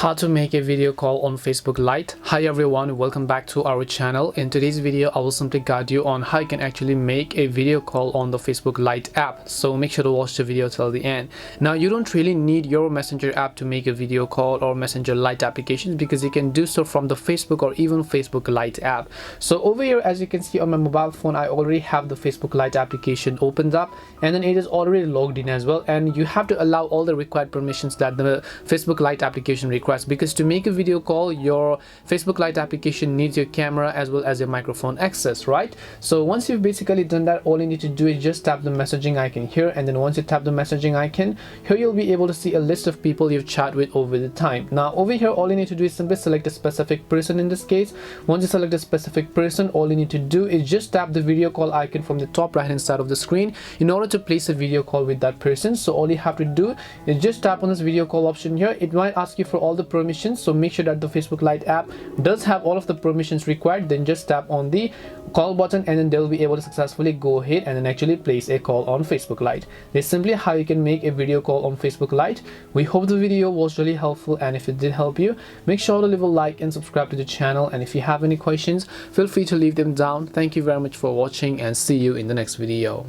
How to make a video call on Facebook Lite. Hi everyone, welcome back to our channel. In today's video I will simply guide you on how you can actually make a video call on the Facebook Lite app, so make sure to watch the video till the end. Now you don't really need your Messenger app to make a video call or Messenger Lite applications, because you can do so from the Facebook or even Facebook Lite app. So over here, as you can see on my mobile phone, I already have the Facebook Lite application opened up, and then it is already logged in as well, and you have to allow all the required permissions that the Facebook Lite application requires, because to make a video call, your Facebook Lite application needs your camera as well as your microphone access, right? So once you've basically done that, all you need to do is just tap the messaging icon here, and then once you tap the messaging icon here, you'll be able to see a list of people you've chatted with over the time. Now over here, all you need to do is simply select a specific person. In this case, once you select a specific person, all you need to do is just tap the video call icon from the top right hand side of the screen in order to place a video call with that person. So all you have to do is just tap on this video call option here. It might ask you for all the permissions, so make sure that the Facebook Lite app does have all of the permissions required. Then just tap on the call button, and then they'll be able to successfully go ahead and then actually place a call on Facebook Lite. That's simply how you can make a video call on Facebook Lite. We hope the video was really helpful, and if it did help you, make sure to leave a like and subscribe to the channel. And if you have any questions, feel free to leave them down. Thank you very much for watching, and see you in the next video.